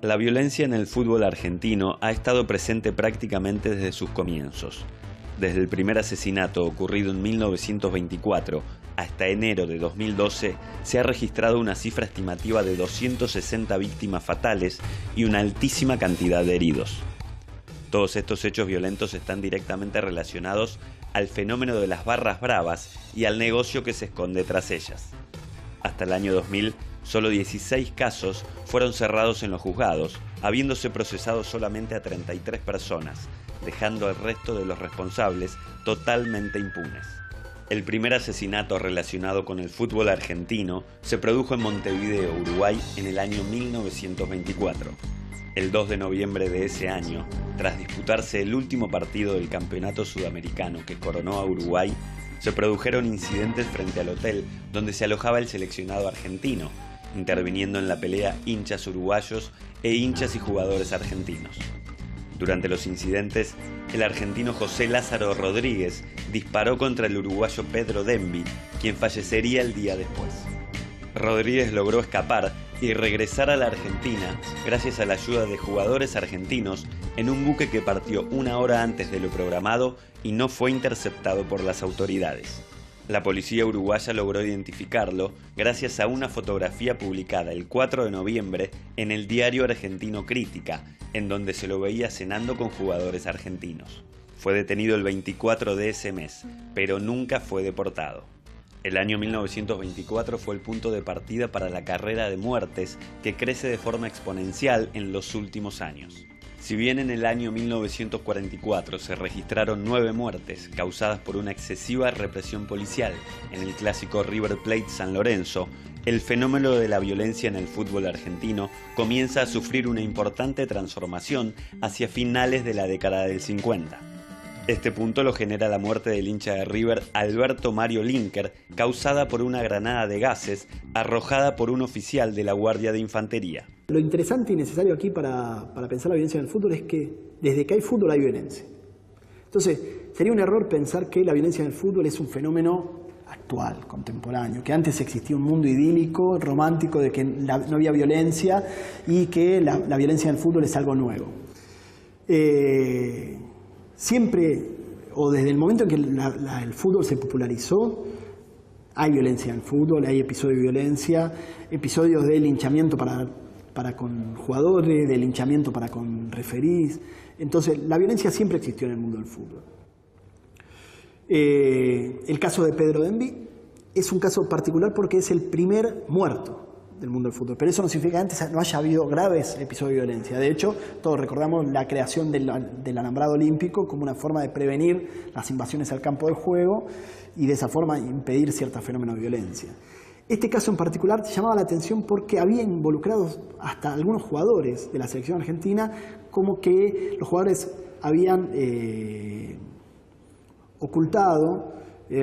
La violencia en el fútbol argentino ha estado presente prácticamente desde sus comienzos. Desde el primer asesinato ocurrido en 1924 hasta enero de 2012 se ha registrado una cifra estimativa de 260 víctimas fatales y una altísima cantidad de heridos. Todos estos hechos violentos están directamente relacionados al fenómeno de las barras bravas y al negocio que se esconde tras ellas. Hasta el año 2000, solo 16 casos fueron cerrados en los juzgados, habiéndose procesado solamente a 33 personas, dejando al resto de los responsables totalmente impunes. El primer asesinato relacionado con el fútbol argentino se produjo en Montevideo, Uruguay, en el año 1924. El 2 de noviembre de ese año, tras disputarse el último partido del campeonato sudamericano que coronó a Uruguay, se produjeron incidentes frente al hotel donde se alojaba el seleccionado argentino, interviniendo en la pelea hinchas uruguayos e hinchas y jugadores argentinos. Durante los incidentes, el argentino José Lázaro Rodríguez disparó contra el uruguayo Pedro Denby, quien fallecería el día después. Rodríguez logró escapar y regresar a la Argentina gracias a la ayuda de jugadores argentinos en un buque que partió una hora antes de lo programado y no fue interceptado por las autoridades. La policía uruguaya logró identificarlo gracias a una fotografía publicada el 4 de noviembre en el diario argentino Crítica, en donde se lo veía cenando con jugadores argentinos. Fue detenido el 24 de ese mes, pero nunca fue deportado. El año 1924 fue el punto de partida para la carrera de muertes que crece de forma exponencial en los últimos años. Si bien en el año 1944 se registraron 9 muertes causadas por una excesiva represión policial en el clásico River Plate San Lorenzo, el fenómeno de la violencia en el fútbol argentino comienza a sufrir una importante transformación hacia finales de la década del 50. Este punto lo genera la muerte del hincha de River Alberto Mario Linker, causada por una granada de gases arrojada por un oficial de la Guardia de Infantería. Lo interesante y necesario aquí para pensar la violencia en el fútbol es que desde que hay fútbol hay violencia. Entonces, sería un error pensar que la violencia en el fútbol es un fenómeno actual, contemporáneo, que antes existía un mundo idílico, romántico, de que no había violencia y que la violencia en el fútbol es algo nuevo. Siempre, o desde el momento en que el fútbol se popularizó, hay violencia en el fútbol, hay episodios de violencia, episodios de linchamiento para con jugadores, de linchamiento para con referís. Entonces, la violencia siempre existió en el mundo del fútbol. El caso de Pedro Denby es un caso particular porque es el primer muerto del mundo del fútbol, pero eso no significa que antes no haya habido graves episodios de violencia. De hecho, todos recordamos la creación del alambrado olímpico como una forma de prevenir las invasiones al campo de juego y de esa forma impedir ciertos fenómenos de violencia. Este caso en particular llamaba la atención porque había involucrados hasta algunos jugadores de la selección argentina, como que los jugadores habían ocultado,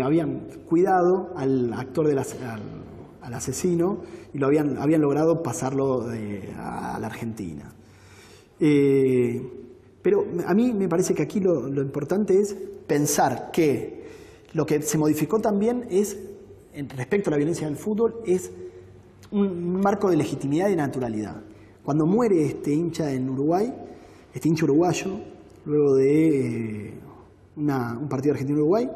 habían cuidado al actor al asesino y lo habían logrado pasarlo a la Argentina. Pero a mí me parece que aquí lo importante es pensar que lo que se modificó también es, respecto a la violencia en el fútbol, es un marco de legitimidad y naturalidad. Cuando muere este hincha en Uruguay, este hincha uruguayo, luego de un partido de Argentina-Uruguay,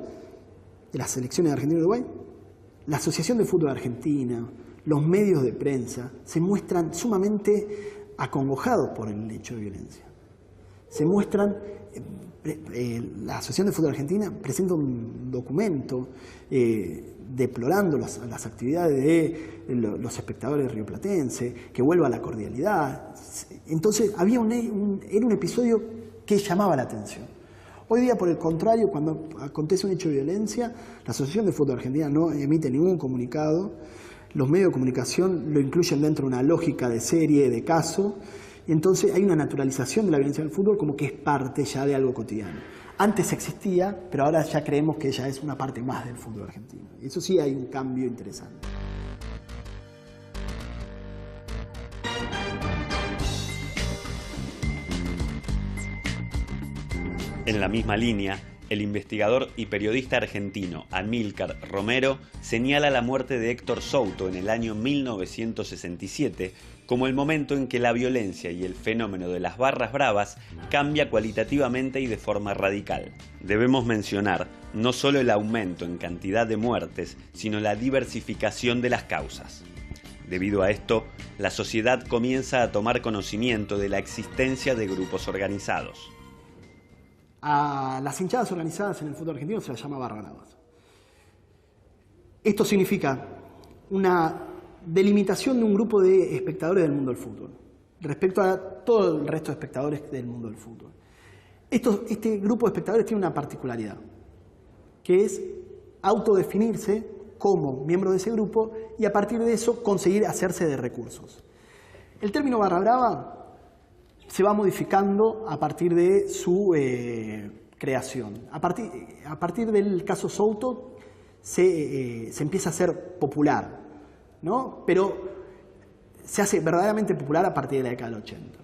de las selecciones de Argentina-Uruguay, la Asociación de Fútbol Argentina, los medios de prensa, se muestran sumamente acongojados por el hecho de violencia. Se muestran, la Asociación de Fútbol Argentina presenta un documento deplorando las actividades de los espectadores rioplatenses, que vuelva a la cordialidad. Entonces era un episodio que llamaba la atención. Hoy día, por el contrario, cuando acontece un hecho de violencia, la Asociación de Fútbol Argentina no emite ningún comunicado, los medios de comunicación lo incluyen dentro de una lógica de serie, de caso, y entonces hay una naturalización de la violencia en el fútbol como que es parte ya de algo cotidiano. Antes existía, pero ahora ya creemos que ella es una parte más del fútbol argentino. Y eso sí hay un cambio interesante. En la misma línea, el investigador y periodista argentino Amílcar Romero señala la muerte de Héctor Souto en el año 1967 como el momento en que la violencia y el fenómeno de las barras bravas cambia cualitativamente y de forma radical. Debemos mencionar no solo el aumento en cantidad de muertes, sino la diversificación de las causas. Debido a esto, la sociedad comienza a tomar conocimiento de la existencia de grupos organizados. A las hinchadas organizadas en el fútbol argentino se las llama barra bravas. Esto significa una delimitación de un grupo de espectadores del mundo del fútbol respecto a todo el resto de espectadores del mundo del fútbol. Este grupo de espectadores tiene una particularidad, que es autodefinirse como miembro de ese grupo y a partir de eso conseguir hacerse de recursos. El término barra brava se va modificando a partir de su creación. A partir del caso Souto se empieza a hacer popular, ¿no? Pero se hace verdaderamente popular a partir de la década del 80.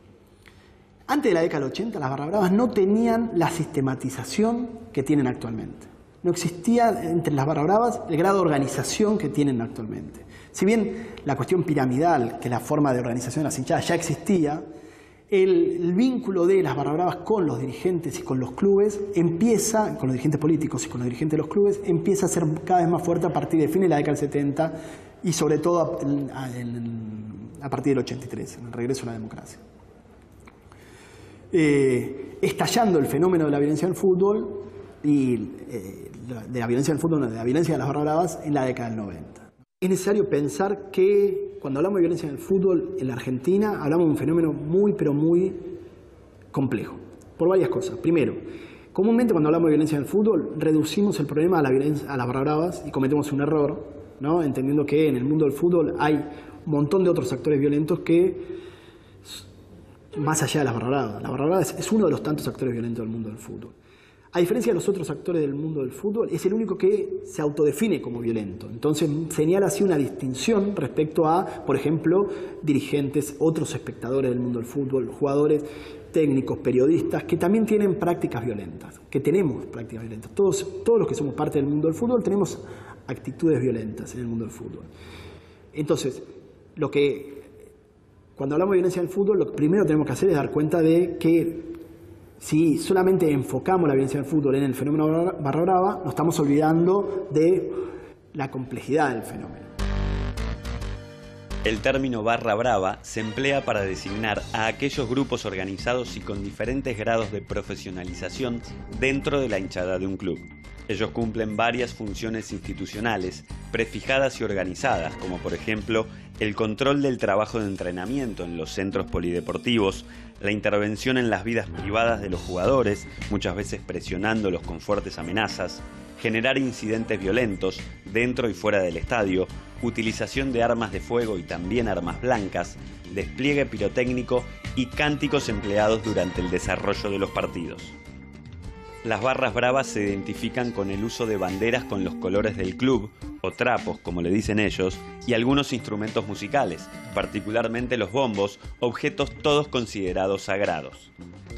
Antes de la década del 80, las barra bravas no tenían la sistematización que tienen actualmente. No existía entre las barra bravas el grado de organización que tienen actualmente. Si bien la cuestión piramidal, que es la forma de organización de las hinchadas, ya existía, el vínculo de las barra bravas con los dirigentes y con los clubes empieza, con los dirigentes políticos y con los dirigentes de los clubes, empieza a ser cada vez más fuerte a partir de fines de la década del 70 y sobre todo a partir del 83, en el regreso a la democracia. Estallando el fenómeno de la violencia del fútbol y de la violencia del fútbol, de la violencia de las barra bravas en la década del 90. Es necesario pensar que cuando hablamos de violencia en el fútbol en la Argentina, hablamos de un fenómeno muy, pero muy complejo, por varias cosas. Primero, comúnmente cuando hablamos de violencia en el fútbol, reducimos el problema a las barra bravas y cometemos un error, ¿no? Entendiendo que en el mundo del fútbol hay un montón de otros actores violentos que, más allá de las barra bravas, la barra brava es uno de los tantos actores violentos del mundo del fútbol. A diferencia de los otros actores del mundo del fútbol, es el único que se autodefine como violento. Entonces señala así una distinción respecto a, por ejemplo, dirigentes, otros espectadores del mundo del fútbol, jugadores, técnicos, periodistas, que también tienen prácticas violentas, que tenemos prácticas violentas. Todos los que somos parte del mundo del fútbol tenemos actitudes violentas en el mundo del fútbol. Entonces, cuando hablamos de violencia en el fútbol, lo que primero tenemos que hacer es dar cuenta de que si solamente enfocamos la violencia del fútbol en el fenómeno barra brava, nos estamos olvidando de la complejidad del fenómeno. El término barra brava se emplea para designar a aquellos grupos organizados y con diferentes grados de profesionalización dentro de la hinchada de un club. Ellos cumplen varias funciones institucionales, prefijadas y organizadas, como por ejemplo el control del trabajo de entrenamiento en los centros polideportivos, la intervención en las vidas privadas de los jugadores, muchas veces presionándolos con fuertes amenazas, generar incidentes violentos dentro y fuera del estadio, utilización de armas de fuego y también armas blancas, despliegue pirotécnico y cánticos empleados durante el desarrollo de los partidos. Las barras bravas se identifican con el uso de banderas con los colores del club, o trapos como le dicen ellos, y algunos instrumentos musicales, particularmente los bombos, objetos todos considerados sagrados.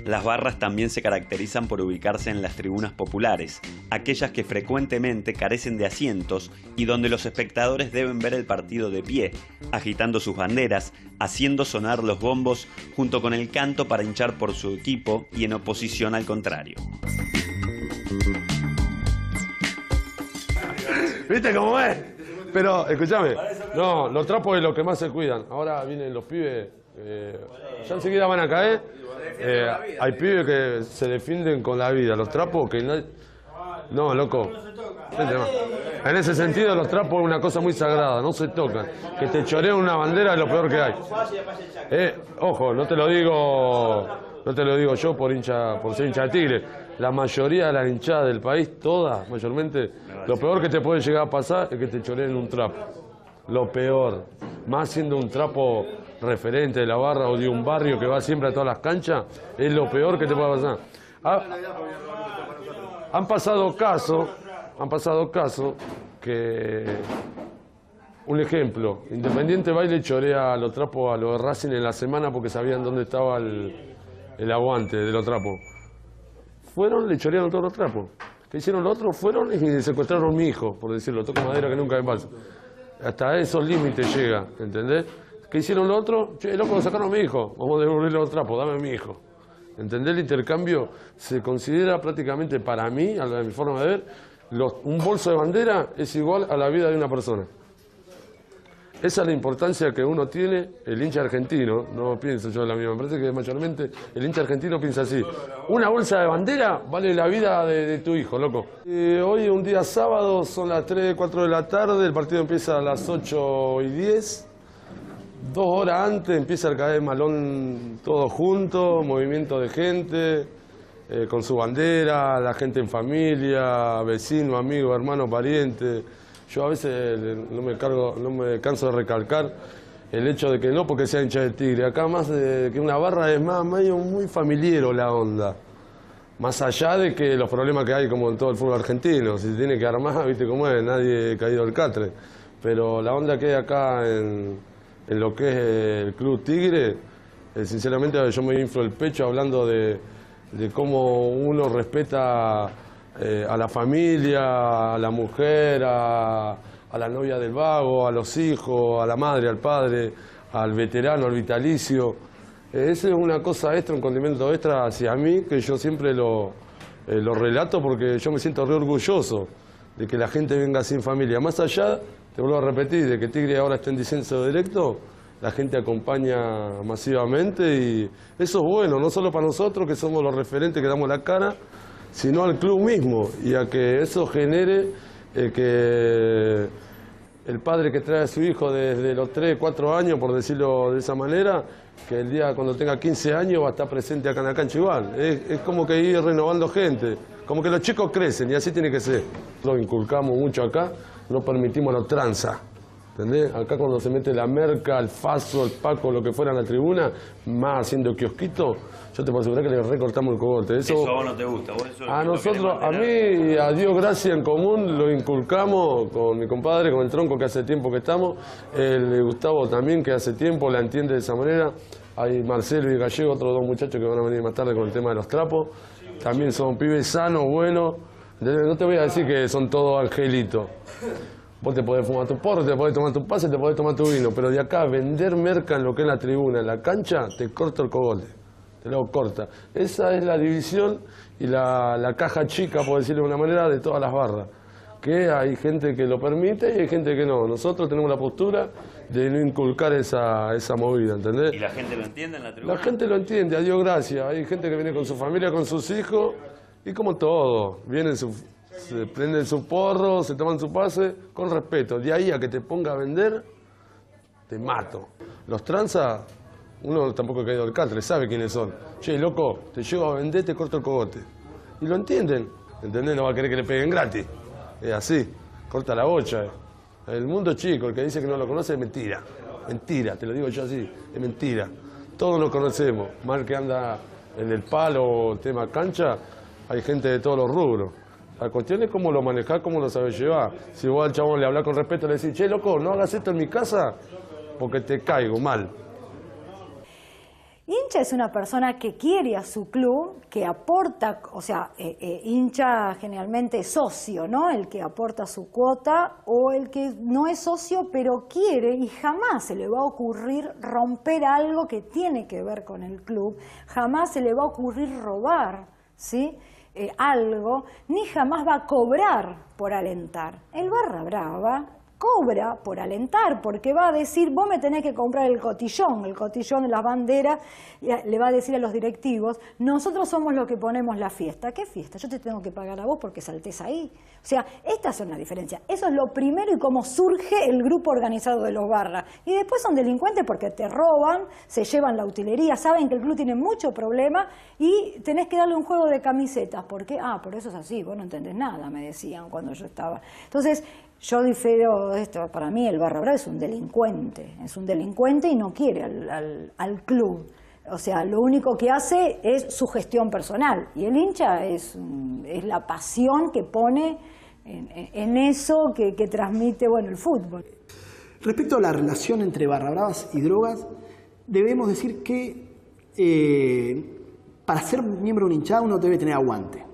Las barras también se caracterizan por ubicarse en las tribunas populares, aquellas que frecuentemente carecen de asientos y donde los espectadores deben ver el partido de pie, agitando sus banderas, haciendo sonar los bombos junto con el canto para hinchar por su equipo y en oposición al contrario. ¿Viste cómo es? Pero, escúchame, no, los trapos es lo que más se cuidan. Ahora vienen los pibes, ya enseguida van a caer. Hay pibes que se defienden con la vida. Los trapos que no, loco. En ese sentido, los trapos es una cosa muy sagrada, no se tocan. Que te choreen una bandera es lo peor que hay. Ojo, no te lo digo yo por ser hincha de Tigre. La mayoría de las hinchadas del país, todas, mayormente, lo peor que te puede llegar a pasar es que te choreen un trapo. Lo peor. Más siendo un trapo referente de la barra o de un barrio que va siempre a todas las canchas, es lo peor que te puede pasar. Han pasado casos que, un ejemplo, Independiente va y le chorea los trapos a los de Racing en la semana porque sabían dónde estaba el aguante de los trapos. Fueron, le chorearon todos los trapos. ¿Qué hicieron los otros? Fueron y secuestraron a mi hijo, por decirlo, toco madera que nunca me pasa. Hasta esos límites llega, ¿entendés? ¿Qué hicieron los otros? Che, loco, sacaron a mi hijo, vamos a devolverle los trapos, dame a mi hijo. ¿Entendés? El intercambio se considera prácticamente para mí, a mi forma de ver, un bolso de bandera es igual a la vida de una persona. Esa es la importancia que uno tiene, el hincha argentino, no pienso yo de la misma, me parece que mayormente el hincha argentino piensa así. Una bolsa de bandera vale la vida de tu hijo, loco. Hoy un día sábado, son las 3, 4 de la tarde, el partido empieza a las 8:10. 2 horas antes empieza a caer malón todo junto, movimiento de gente, con su bandera, la gente en familia, vecino, amigo, hermano, pariente. Yo a veces no me canso de recalcar el hecho de que no porque sea hincha de Tigre, acá más de que una barra es más medio muy familiero la onda. Más allá de que los problemas que hay como en todo el fútbol argentino, si se tiene que armar, viste cómo es, nadie ha caído del catre. Pero la onda que hay acá en lo que es el Club Tigre, sinceramente yo me inflo el pecho hablando de cómo uno respeta a la familia, a la mujer, a la novia del vago, a los hijos, a la madre, al padre, al veterano, al vitalicio. Esa es una cosa extra, un condimento extra hacia mí, que yo siempre lo relato porque yo me siento re orgulloso de que la gente venga sin familia. Más allá, te vuelvo a repetir, de que Tigre ahora está en descenso directo, la gente acompaña masivamente y eso es bueno, no solo para nosotros, que somos los referentes que damos la cara, sino al club mismo, y a que eso genere que el padre que trae a su hijo desde los 3, 4 años, por decirlo de esa manera, que el día cuando tenga 15 años va a estar presente acá en la cancha igual. Es como que ir renovando gente, como que los chicos crecen y así tiene que ser. Lo inculcamos mucho acá, no permitimos la tranza. ¿Entendés? Acá cuando se mete la merca, el faso, el paco, lo que fuera en la tribuna, más haciendo kiosquito, yo te puedo asegurar que le recortamos el cogote. Eso a vos no te gusta. A nosotros, a mí, a Dios gracias en común, lo inculcamos con mi compadre, con el Tronco, que hace tiempo que estamos, el Gustavo también, que hace tiempo la entiende de esa manera. Hay Marcelo y Gallego, otros 2 muchachos que van a venir más tarde con el tema de los trapos. También son pibes sanos, buenos. No te voy a decir que son todos angelitos. Vos te podés fumar tu porro, te podés tomar tu pase, te podés tomar tu vino, pero de acá vender merca en lo que es la tribuna, en la cancha, te corto el cogote, te lo corta. Esa es la división y la caja chica, por decirlo de una manera, de todas las barras. Que hay gente que lo permite y hay gente que no. Nosotros tenemos la postura de no inculcar esa movida, ¿entendés? ¿Y la gente lo entiende en la tribuna? La gente lo entiende, a Dios gracias. Hay gente que viene con su familia, con sus hijos, y como todo, vienen se prenden su porro, se toman su pase, con respeto. De ahí a que te ponga a vender, te mato. Los tranzas, uno tampoco ha caído al catre, sabe quiénes son. Che, loco, te llevo a vender, te corto el cogote. Y lo entienden, ¿entendés? No va a querer que le peguen gratis. Es así, corta la bocha. El mundo chico, el que dice que no lo conoce, es mentira. Mentira, te lo digo yo así, es mentira. Todos nos conocemos, mal que anda en el palo, tema cancha, hay gente de todos los rubros. La cuestión es cómo lo manejás, cómo lo sabes llevar. Si vos al chabón le hablas con respeto, le decís, che, loco, no hagas esto en mi casa porque te caigo mal. Hincha es una persona que quiere a su club, que aporta, o sea, hincha generalmente es socio, ¿no? El que aporta su cuota, o el que no es socio pero quiere y jamás se le va a ocurrir romper algo que tiene que ver con el club, jamás se le va a ocurrir robar, ¿sí? Algo, ni jamás va a cobrar por alentar. El barra brava cobra por alentar, porque va a decir, vos me tenés que comprar el cotillón de las banderas, le va a decir a los directivos, nosotros somos los que ponemos la fiesta. ¿Qué fiesta? Yo te tengo que pagar a vos porque saltés ahí. O sea, estas son las diferencias. Eso es lo primero y cómo surge el grupo organizado de los barras. Y después son delincuentes porque te roban, se llevan la utilería, saben que el club tiene mucho problema y tenés que darle un juego de camisetas. ¿Por qué? Ah, por eso es así, vos no entendés nada, me decían cuando yo estaba. Entonces, yo difiero de esto, para mí el barra brava es un delincuente y no quiere al club. O sea, lo único que hace es su gestión personal y el hincha es la pasión que pone en eso que transmite, bueno, el fútbol. Respecto a la relación entre barra bravas y drogas, debemos decir que para ser miembro de una hinchada uno debe tener aguante.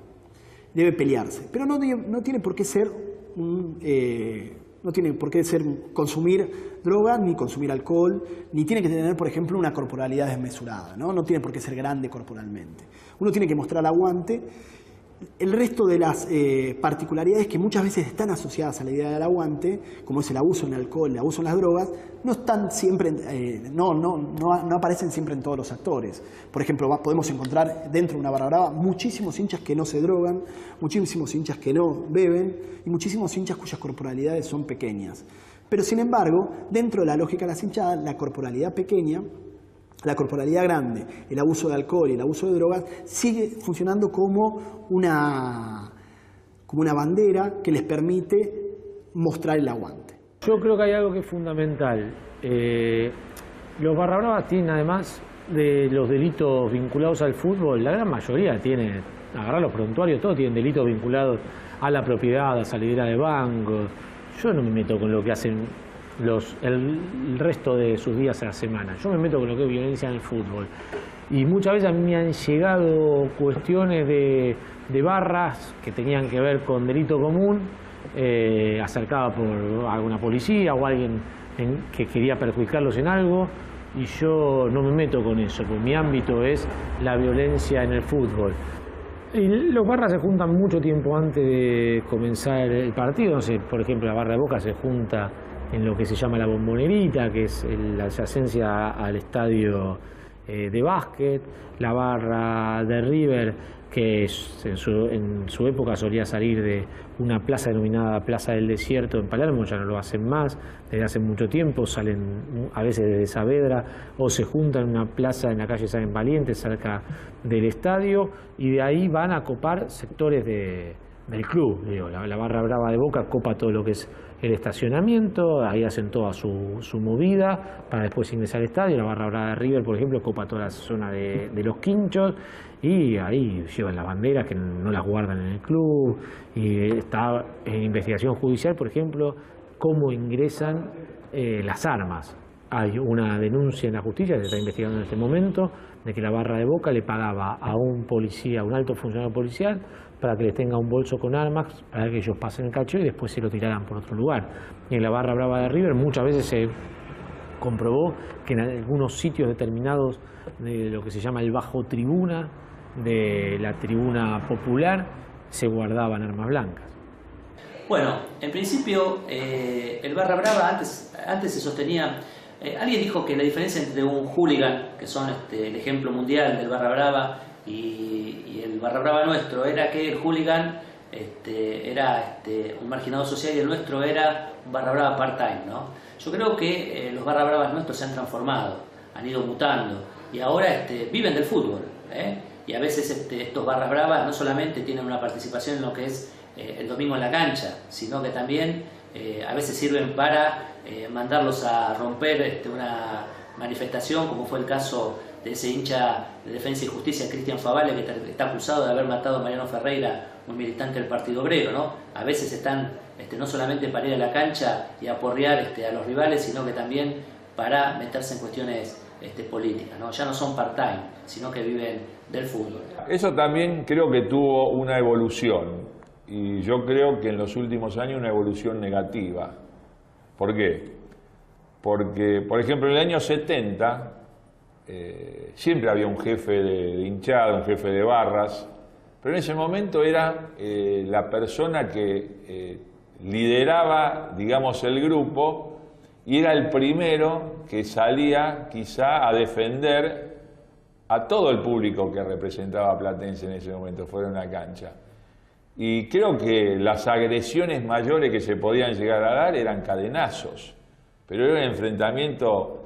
debe pelearse. Pero no tiene por qué ser no tiene por qué ser consumir droga, ni consumir alcohol, ni tiene que tener, por ejemplo, una corporalidad desmesurada, ¿no? No tiene por qué ser grande corporalmente. Uno tiene que mostrar aguante. El resto de las particularidades que muchas veces están asociadas a la idea del aguante, como es el abuso en el alcohol, el abuso en las drogas, no están siempre, no aparecen siempre en todos los actores. Por ejemplo, podemos encontrar dentro de una barra brava muchísimos hinchas que no se drogan, muchísimos hinchas que no beben y muchísimos hinchas cuyas corporalidades son pequeñas. Pero sin embargo, dentro de la lógica de las hinchadas, la corporalidad pequeña, la corporalidad grande, el abuso de alcohol y el abuso de drogas sigue funcionando como una bandera que les permite mostrar el aguante. Yo creo que hay algo que es fundamental. Los barra bravas tienen, además de los delitos vinculados al fútbol, la gran mayoría tiene, agarrar los prontuarios, todos tienen delitos vinculados a la propiedad, a salidera de bancos. Yo no me meto con lo que hacen el resto de sus días a la semana. Yo me meto con lo que es violencia en el fútbol. Y muchas veces a mí me han llegado cuestiones de barras que tenían que ver con delito común, acercada por alguna policía o alguien que quería perjudicarlos en algo, y yo no me meto con eso, porque mi ámbito es la violencia en el fútbol. Y los barras se juntan mucho tiempo antes de comenzar el partido. No sé, por ejemplo, la barra de Boca se junta en lo que se llama la Bombonerita, que es la adyacencia al estadio de básquet. La barra de River, que en su época solía salir de una plaza denominada Plaza del Desierto en Palermo, ya no lo hacen más, desde hace mucho tiempo, salen a veces desde Saavedra o se juntan en una plaza en la calle San Valiente, cerca del estadio, y de ahí van a copar sectores del club. Digo, la barra brava de Boca copa todo lo que es el estacionamiento, ahí hacen toda su movida para después ingresar al estadio. La barra brava de River, por ejemplo, copa toda la zona de los quinchos, y ahí llevan las banderas que no las guardan en el club, y está en investigación judicial, por ejemplo, cómo ingresan las armas. Hay una denuncia en la justicia, se está investigando en este momento, de que la barra de Boca le pagaba a un policía, a un alto funcionario policial, para que les tenga un bolso con armas, para que ellos pasen el cacho y después se lo tiraran por otro lugar. Y en la barra brava de River muchas veces se comprobó que en algunos sitios determinados de lo que se llama el bajo tribuna, de la tribuna popular, se guardaban armas blancas. Bueno, en principio el barra brava antes se sostenía, alguien dijo que la diferencia entre un hooligan, que son el ejemplo mundial del barra brava, y el barra brava nuestro, era que el hooligan era un marginado social y el nuestro era un barra brava part-time, ¿no? Yo creo que los barra bravas nuestros se han transformado, han ido mutando y ahora viven del fútbol, y a veces estos barras bravas no solamente tienen una participación en lo que es el domingo en la cancha, sino que también a veces sirven para mandarlos a romper una manifestación, como fue el caso de ese hincha de Defensa y Justicia, Cristian Favale, que está acusado de haber matado a Mariano Ferreira, un militante del Partido Obrero, ¿no? A veces están no solamente para ir a la cancha y aporrear a los rivales, sino que también para meterse en cuestiones políticas, ¿no? Ya no son part-time, sino que viven del fútbol. Eso también creo que tuvo una evolución, y yo creo que en los últimos años una evolución negativa. ¿Por qué? Porque, por ejemplo, en el año 70 siempre había un jefe de hinchada, un jefe de barras, pero en ese momento era la persona que lideraba, digamos, el grupo, y era el primero que salía quizá a defender a todo el público que representaba a Platense en ese momento, fuera una cancha. Y creo que las agresiones mayores que se podían llegar a dar eran cadenazos, pero era un enfrentamiento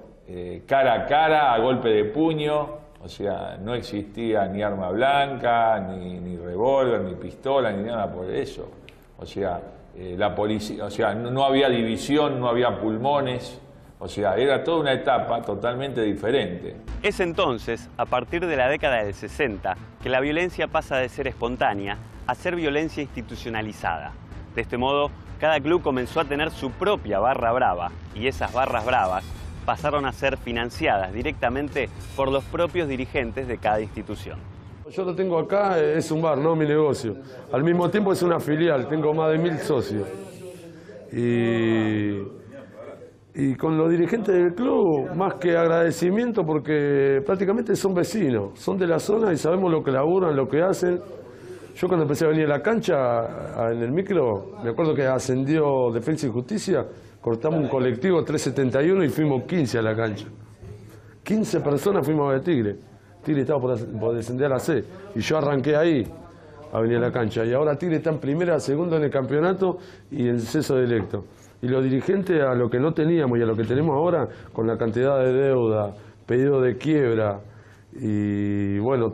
cara a cara, a golpe de puño, o sea, no existía ni arma blanca, ni revólver, ni pistola, ni nada por eso. O sea, la policía, o sea, no había división, no había pulmones, o sea, era toda una etapa totalmente diferente. Es entonces, a partir de la década del 60, que la violencia pasa de ser espontánea a ser violencia institucionalizada. De este modo, cada club comenzó a tener su propia barra brava, y esas barras bravas pasaron a ser financiadas directamente por los propios dirigentes de cada institución. Yo lo tengo acá, es un bar, no mi negocio. Al mismo tiempo es una filial, tengo más de 1000 socios. Y con los dirigentes del club, más que agradecimiento, porque prácticamente son vecinos, son de la zona y sabemos lo que laburan, lo que hacen. Yo cuando empecé a venir a la cancha, en el micro, me acuerdo que ascendió Defensa y Justicia, cortamos un colectivo 371 y fuimos 15 a la cancha. 15 personas fuimos a ver Tigre. Tigre estaba por descender a la C y yo arranqué ahí a venir a la cancha. Y ahora Tigre está en primera, segunda en el campeonato y en ceso directo. Y los dirigentes, a lo que no teníamos y a lo que tenemos ahora, con la cantidad de deuda, pedido de quiebra y bueno,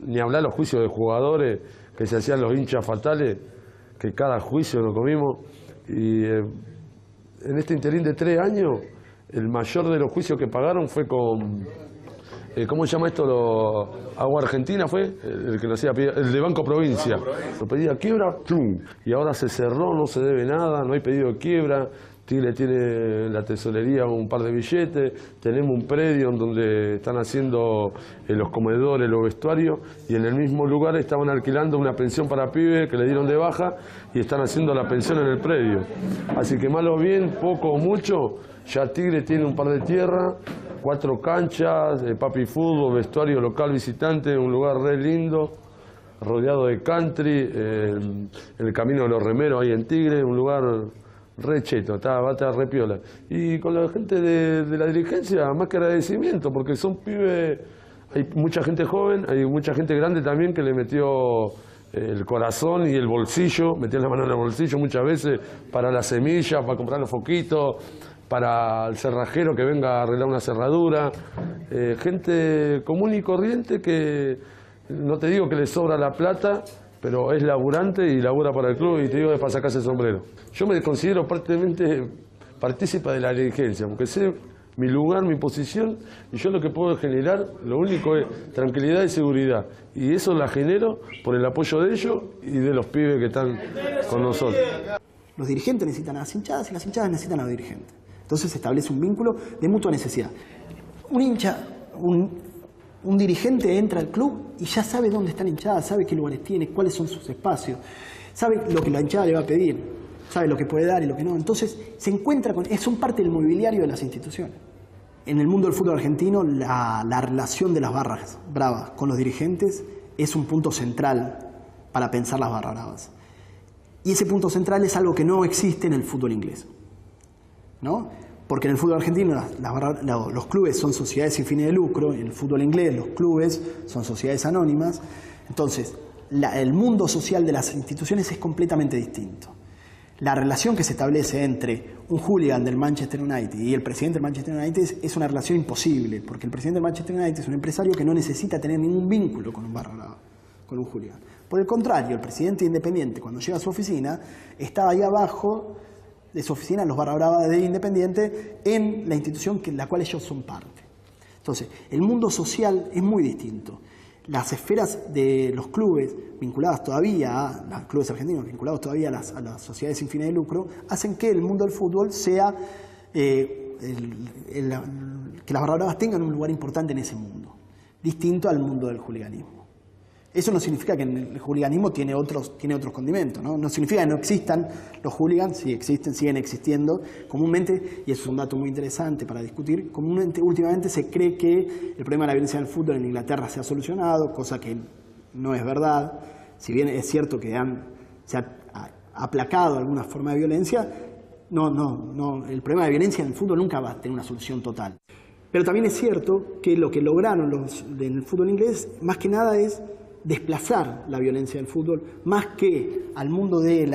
ni hablar los juicios de jugadores que se hacían los hinchas fatales, que cada juicio lo comimos. Y en este interín de 3 años, el mayor de los juicios que pagaron fue con... ¿Cómo se llama esto? Agua Argentina fue el que lo hacía, el de Banco Provincia. Lo pedía quiebra, ¡tum! Y ahora se cerró, no se debe nada, no hay pedido de quiebra. Tigre tiene en la tesorería un par de billetes, tenemos un predio en donde están haciendo los comedores, los vestuarios, y en el mismo lugar estaban alquilando una pensión para pibes que le dieron de baja y están haciendo la pensión en el predio. Así que mal o bien, poco o mucho, ya Tigre tiene un par de tierras, 4 canchas, papi fútbol, vestuario local visitante, un lugar re lindo, rodeado de country, el camino de los remeros ahí en Tigre, un lugar re cheto, va a estar re piola. Y con la gente de la dirigencia, más que agradecimiento, porque son pibes, hay mucha gente joven, hay mucha gente grande también que le metió el corazón y el bolsillo, metió la mano en el bolsillo muchas veces para las semillas, para comprar los foquitos, para el cerrajero que venga a arreglar una cerradura, gente común y corriente que no te digo que le sobra la plata, pero es laburante y labura para el club y te digo es para sacarse el sombrero. Yo me considero prácticamente partícipe de la dirigencia, porque sé mi lugar, mi posición, y yo lo que puedo generar, lo único es tranquilidad y seguridad. Y eso la genero por el apoyo de ellos y de los pibes que están con nosotros. Los dirigentes necesitan a las hinchadas y las hinchadas necesitan a los dirigentes. Entonces se establece un vínculo de mutua necesidad. Un hincha, un dirigente entra al club y ya sabe dónde está la hinchada, sabe qué lugares tiene, cuáles son sus espacios, sabe lo que la hinchada le va a pedir, sabe lo que puede dar y lo que no. Entonces se encuentra con... son parte del mobiliario de las instituciones. En el mundo del fútbol argentino, la relación de las barras bravas con los dirigentes es un punto central para pensar las barras bravas. Y ese punto central es algo que no existe en el fútbol inglés, ¿no? Porque en el fútbol argentino los clubes son sociedades sin fines de lucro, en el fútbol inglés los clubes son sociedades anónimas. Entonces, el mundo social de las instituciones es completamente distinto. La relación que se establece entre un hooligan del Manchester United y el presidente del Manchester United es una relación imposible, porque el presidente del Manchester United es un empresario que no necesita tener ningún vínculo con un barra brava, con un hooligan. Por el contrario, el presidente Independiente, cuando llega a su oficina, estaba ahí abajo de su oficina, los barra bravas de Independiente, en la institución en la cual ellos son parte. Entonces, el mundo social es muy distinto. Las esferas de los clubes vinculadas todavía a los clubes argentinos, vinculados todavía a las sociedades sin fines de lucro, hacen que el mundo del fútbol sea, que las barra bravas tengan un lugar importante en ese mundo, distinto al mundo del hooliganismo. Eso no significa que el hooliganismo tiene otros condimentos, ¿no? No significa que no existan los hooligans, sí existen, siguen existiendo. Comúnmente, y eso es un dato muy interesante para discutir, últimamente se cree que el problema de la violencia en el fútbol en Inglaterra se ha solucionado, cosa que no es verdad. Si bien es cierto que se ha aplacado alguna forma de violencia, el problema de violencia en el fútbol nunca va a tener una solución total. Pero también es cierto que lo que lograron en el fútbol inglés, más que nada es desplazar la violencia del fútbol más que al mundo del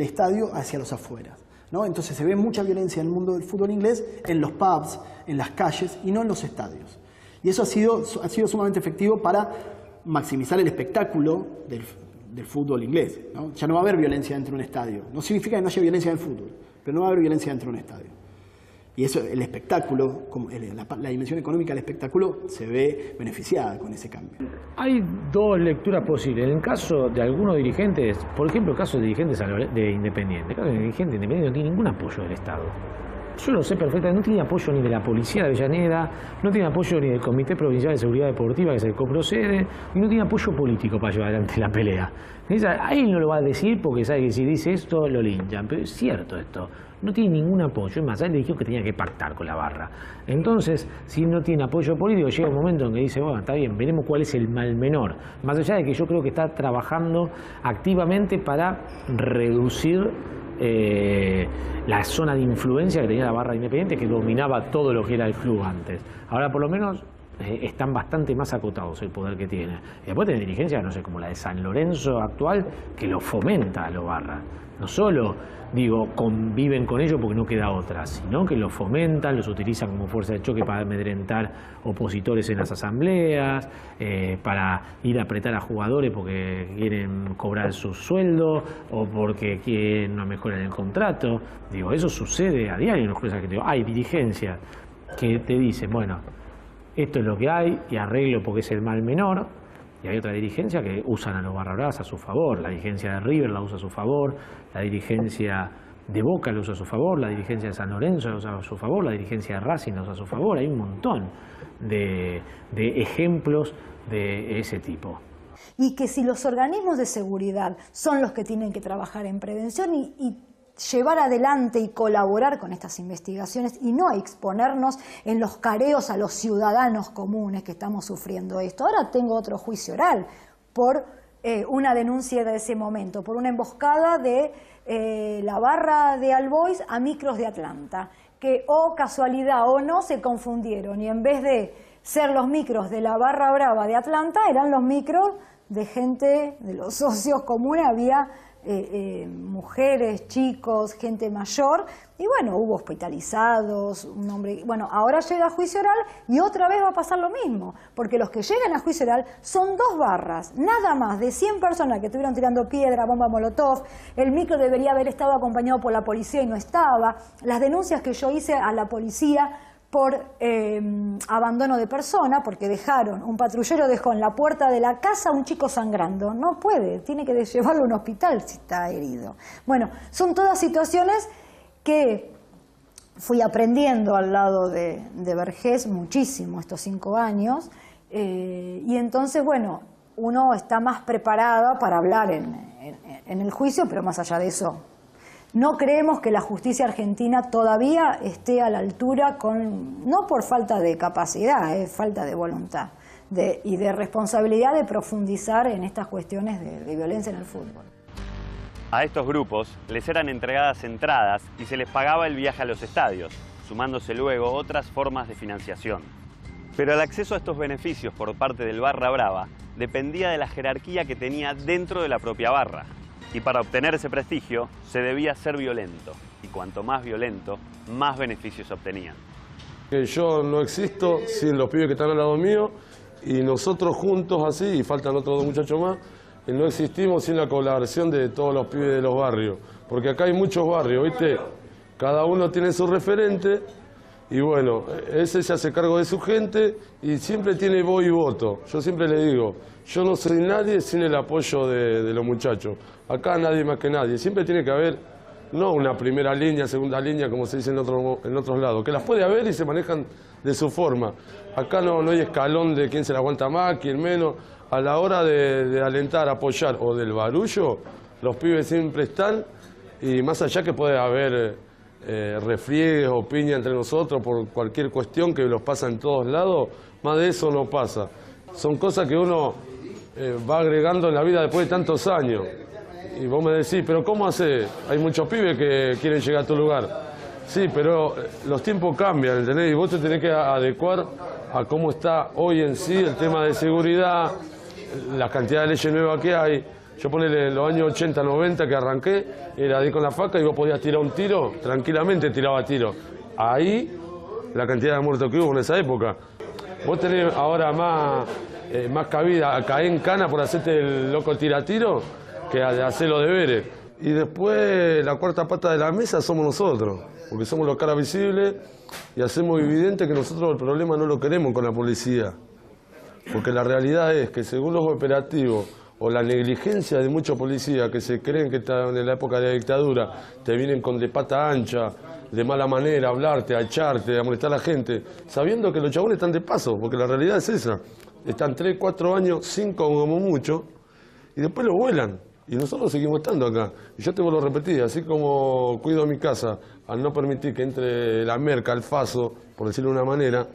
estadio hacia los afueras, ¿no? Entonces se ve mucha violencia en el mundo del fútbol inglés en los pubs, en las calles y no en los estadios. Y eso ha sido sumamente efectivo para maximizar el espectáculo del fútbol inglés, ¿no? Ya no va a haber violencia dentro de un estadio. No significa que no haya violencia en el fútbol, pero no va a haber violencia dentro de un estadio. Y eso, el espectáculo, la dimensión económica del espectáculo se ve beneficiada con ese cambio. Hay dos lecturas posibles. En el caso de algunos dirigentes, por ejemplo, el caso de dirigentes de Independiente. El caso de dirigente Independiente no tiene ningún apoyo del Estado. yo lo sé perfectamente, no tiene apoyo ni de la policía de Avellaneda, no tiene apoyo ni del Comité Provincial de Seguridad Deportiva, que es el que procede, y no tiene apoyo político para llevar adelante la pelea. A él no lo va a decir porque sabe que si dice esto lo linchan, pero es cierto esto. No tiene ningún apoyo, es más, a él le dijo que tenía que pactar con la barra. Entonces, si no tiene apoyo político, llega un momento en que dice, bueno, está bien, veremos cuál es el mal menor. Más allá de que yo creo que está trabajando activamente para reducir la zona de influencia que tenía la barra Independiente, que dominaba todo lo que era el club antes. Ahora, por lo menos, están bastante más acotados el poder que tiene. Y después tiene dirigencia, no sé, como la de San Lorenzo actual, que lo fomenta a los barras. No solo, digo, conviven con ellos porque no queda otra, sino que los fomentan, los utilizan como fuerza de choque para amedrentar opositores en las asambleas, para ir a apretar a jugadores porque quieren cobrar su sueldo o porque quieren una mejora en el contrato. Digo, eso sucede a diario en los clubes argentinos. Hay dirigencias que te dicen, bueno, esto es lo que hay y arreglo porque es el mal menor. Y hay otra dirigencia que usan a los barra bravas a su favor. La dirigencia de River la usa a su favor, la dirigencia de Boca la usa a su favor, la dirigencia de San Lorenzo la usa a su favor, la dirigencia de Racing la usa a su favor. Hay un montón de ejemplos de ese tipo. Y que si los organismos de seguridad son los que tienen que trabajar en prevención y llevar adelante y colaborar con estas investigaciones y no exponernos en los careos a los ciudadanos comunes que estamos sufriendo esto. Ahora tengo otro juicio oral por una denuncia de ese momento, por una emboscada de la barra de All Boys a micros de Atlanta, que o casualidad o no se confundieron y en vez de ser los micros de la barra brava de Atlanta eran los micros de gente, de los socios comunes, había mujeres, chicos, gente mayor, y bueno, hubo hospitalizados, un hombre, bueno, ahora llega a juicio oral y otra vez va a pasar lo mismo, porque los que llegan a juicio oral son dos barras, nada más, de 100 personas que estuvieron tirando piedra, bomba molotov, el micro debería haber estado acompañado por la policía y no estaba, las denuncias que yo hice a la policía por abandono de persona, porque dejaron, un patrullero dejó en la puerta de la casa a un chico sangrando. No puede, tiene que llevarlo a un hospital si está herido. Bueno, son todas situaciones que fui aprendiendo al lado de Vergés muchísimo estos 5 años, y entonces, bueno, uno está más preparado para hablar en el juicio, pero más allá de eso, no creemos que la justicia argentina todavía esté a la altura, no por falta de capacidad, es falta de voluntad y de responsabilidad de profundizar en estas cuestiones de violencia en el fútbol. A estos grupos les eran entregadas entradas y se les pagaba el viaje a los estadios, sumándose luego otras formas de financiación. Pero el acceso a estos beneficios por parte del barra brava dependía de la jerarquía que tenía dentro de la propia barra. Y para obtener ese prestigio se debía ser violento. Y cuanto más violento, más beneficios obtenían. Yo no existo sin los pibes que están al lado mío y nosotros juntos así, y faltan otros 2 muchachos más, no existimos sin la colaboración de todos los pibes de los barrios. Porque acá hay muchos barrios, ¿viste? Cada uno tiene su referente y bueno, ese se hace cargo de su gente y siempre tiene voz y voto. Yo siempre le digo, yo no soy nadie sin el apoyo de los muchachos. Acá nadie más que nadie. Siempre tiene que haber, no una primera línea, segunda línea, como se dice en otros lados, que las puede haber y se manejan de su forma. Acá no hay escalón de quién se la aguanta más, quién menos. A la hora de alentar, apoyar o del barullo, los pibes siempre están, y más allá que puede haber refriegues o piña entre nosotros por cualquier cuestión que los pasa en todos lados, más de eso no pasa. Son cosas que uno va agregando en la vida después de tantos años. Y vos me decís, pero ¿cómo hace? Hay muchos pibes que quieren llegar a tu lugar. Sí, pero los tiempos cambian, ¿entendés? Y vos te tenés que adecuar a cómo está hoy en sí el tema de seguridad, la cantidad de leyes nuevas que hay. Yo ponele en los años 80, 90 que arranqué, era ahí con la faca y vos podías tirar un tiro, tranquilamente tiraba tiro. Ahí, la cantidad de muertos que hubo en esa época. Vos tenés ahora más cabida a caer en cana por hacerte el loco tira-tiro que a hacer los deberes. Y después la cuarta pata de la mesa somos nosotros, porque somos los caras visibles y hacemos evidente que nosotros el problema no lo queremos con la policía. Porque la realidad es que según los operativos o la negligencia de muchos policías que se creen que están en la época de la dictadura, te vienen con de pata ancha de mala manera, a hablarte, a echarte, a molestar a la gente, sabiendo que los chabones están de paso, porque la realidad es esa. Están 3, 4 años, 5 como mucho, y después lo vuelan. Y nosotros seguimos estando acá. Y yo te vuelvo a repetir, así como cuido mi casa al no permitir que entre la merca, el faso, por decirlo de una manera,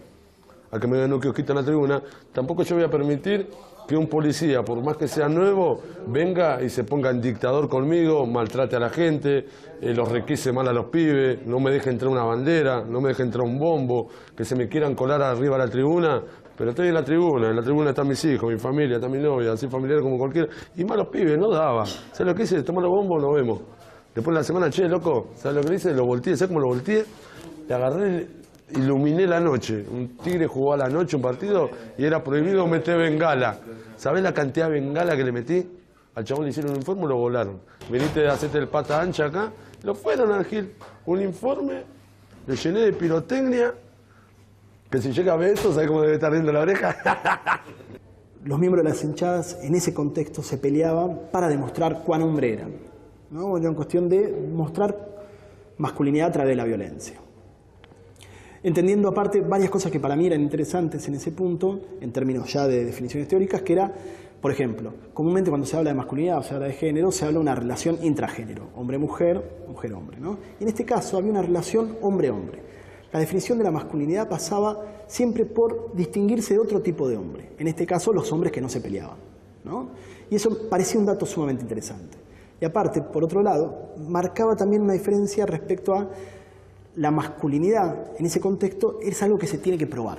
a que me den un kiosquito en la tribuna, tampoco yo voy a permitir que un policía, por más que sea nuevo, venga y se ponga en dictador conmigo, maltrate a la gente, los requise mal a los pibes, no me deje entrar una bandera, no me deje entrar un bombo, que se me quieran colar arriba a la tribuna. Pero estoy en la tribuna están mis hijos, mi familia, está mi novia, así familiar como cualquiera. Y malos pibes, no daba. ¿Sabes lo que hice? Tomar los bombos, nos vemos. Después de la semana, che, loco, ¿sabes lo que hice? Lo volteé, ¿sabes cómo lo volteé? Le agarré, iluminé la noche. Un tigre jugó a la noche un partido y era prohibido meter bengala. ¿Sabés la cantidad de bengala que le metí? Al chabón le hicieron un informe y lo volaron. Veniste a hacerte el pata ancha acá. Lo fueron al Gil. Un informe, le llené de pirotecnia. Que si llega a ver esto, ¿sabes cómo debe estar riendo la oreja? Los miembros de las hinchadas en ese contexto se peleaban para demostrar cuán hombre eran, ¿no? Era una cuestión de mostrar masculinidad a través de la violencia. Entendiendo aparte varias cosas que para mí eran interesantes en ese punto, en términos ya de definiciones teóricas, que era, por ejemplo, comúnmente cuando se habla de masculinidad o se habla de género, se habla de una relación intragénero, hombre-mujer, mujer-hombre, ¿no? Y en este caso había una relación hombre-hombre. La definición de la masculinidad pasaba siempre por distinguirse de otro tipo de hombre, en este caso los hombres que no se peleaban, ¿no? Y eso parecía un dato sumamente interesante. Y aparte, por otro lado, marcaba también una diferencia respecto a la masculinidad. En ese contexto es algo que se tiene que probar,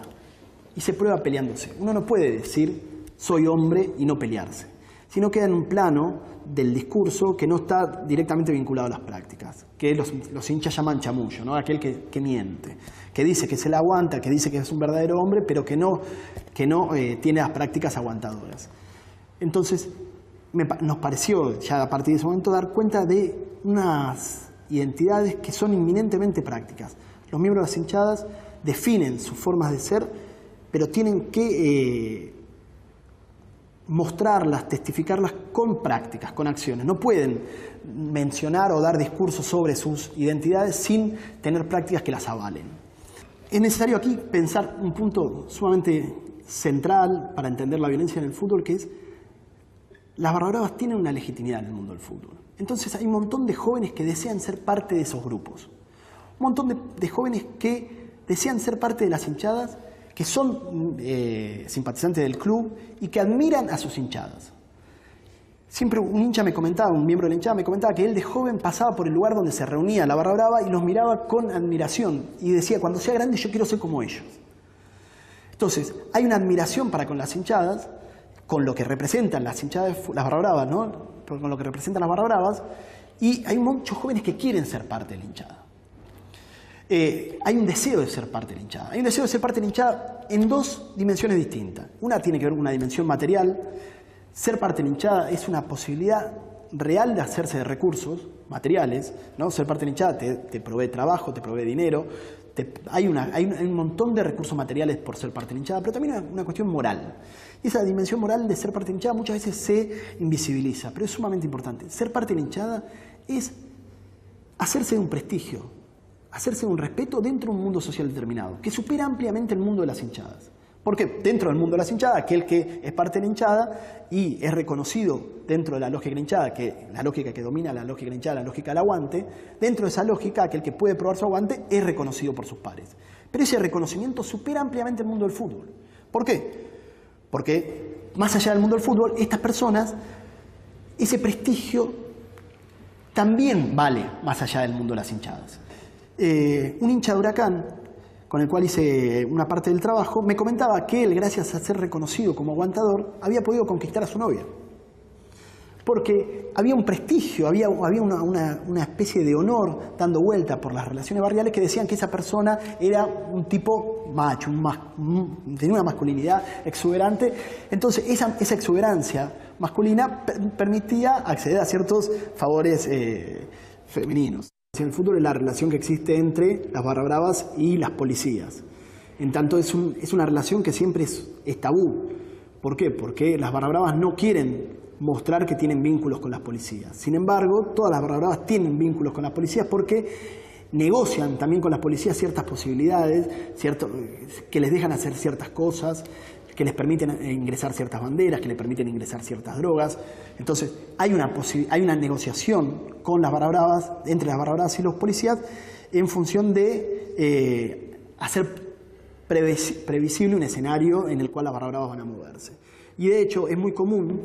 y se prueba peleándose. Uno no puede decir soy hombre y no pelearse, sino queda en un plano del discurso que no está directamente vinculado a las prácticas, que los hinchas llaman chamullo, ¿no? Aquel que miente, que dice que se la aguanta, que dice que es un verdadero hombre, pero que no tiene las prácticas aguantadoras. Entonces, nos pareció ya a partir de ese momento dar cuenta de unas identidades que son inminentemente prácticas. Los miembros de las hinchadas definen sus formas de ser, pero tienen que mostrarlas, testificarlas con prácticas, con acciones. No pueden mencionar o dar discursos sobre sus identidades sin tener prácticas que las avalen. Es necesario aquí pensar un punto sumamente central para entender la violencia en el fútbol, que es las barrabravas tienen una legitimidad en el mundo del fútbol. Entonces hay un montón de jóvenes que desean ser parte de esos grupos. Un montón de jóvenes que desean ser parte de las hinchadas, que son simpatizantes del club y que admiran a sus hinchadas. Siempre un hincha me comentaba, un miembro de la hinchada me comentaba que él de joven pasaba por el lugar donde se reunía la barra brava y los miraba con admiración y decía, cuando sea grande yo quiero ser como ellos. Entonces, hay una admiración para con las hinchadas, con lo que representan las hinchadas, las barra bravas, ¿no? Con lo que representan las barra bravas, y hay muchos jóvenes que quieren ser parte de la hinchada. Hay un deseo de ser parte de la hinchada. Hay un deseo de ser parte de la hinchada en dos dimensiones distintas. Una tiene que ver con una dimensión material. Ser parte de la hinchada es una posibilidad real de hacerse de recursos materiales, ¿no? Ser parte de la hinchada te provee trabajo, te provee dinero. Hay un montón de recursos materiales por ser parte de la hinchada, pero también una cuestión moral. Y esa dimensión moral de ser parte de la hinchada muchas veces se invisibiliza, pero es sumamente importante. Ser parte de la hinchada es hacerse de un prestigio, hacerse un respeto dentro de un mundo social determinado, que supera ampliamente el mundo de las hinchadas. Porque dentro del mundo de las hinchadas, aquel que es parte de la hinchada y es reconocido dentro de la lógica de la hinchada, que la lógica que domina la lógica de la hinchada, la lógica del aguante, dentro de esa lógica, aquel que puede probar su aguante es reconocido por sus pares. Pero ese reconocimiento supera ampliamente el mundo del fútbol. ¿Por qué? Porque más allá del mundo del fútbol, estas personas, ese prestigio también vale más allá del mundo de las hinchadas. Un hincha de Huracán, con el cual hice una parte del trabajo, me comentaba que él, gracias a ser reconocido como aguantador, había podido conquistar a su novia. Porque había un prestigio, había una especie de honor dando vuelta por las relaciones barriales que decían que esa persona era un tipo macho, tenía una masculinidad exuberante. Entonces esa exuberancia masculina permitía acceder a ciertos favores femeninos. En el fútbol es la relación que existe entre las barra bravas y las policías. En tanto es una relación que siempre es tabú. ¿Por qué? Porque las barra bravas no quieren mostrar que tienen vínculos con las policías. Sin embargo, todas las barra bravas tienen vínculos con las policías porque negocian también con las policías ciertas posibilidades, que les dejan hacer ciertas cosas, que les permiten ingresar ciertas banderas, que les permiten ingresar ciertas drogas. Entonces, hay una negociación con las barra bravas, entre las barra bravas y los policías, en función de hacer previsible un escenario en el cual las barra bravas van a moverse. Y de hecho, es muy común,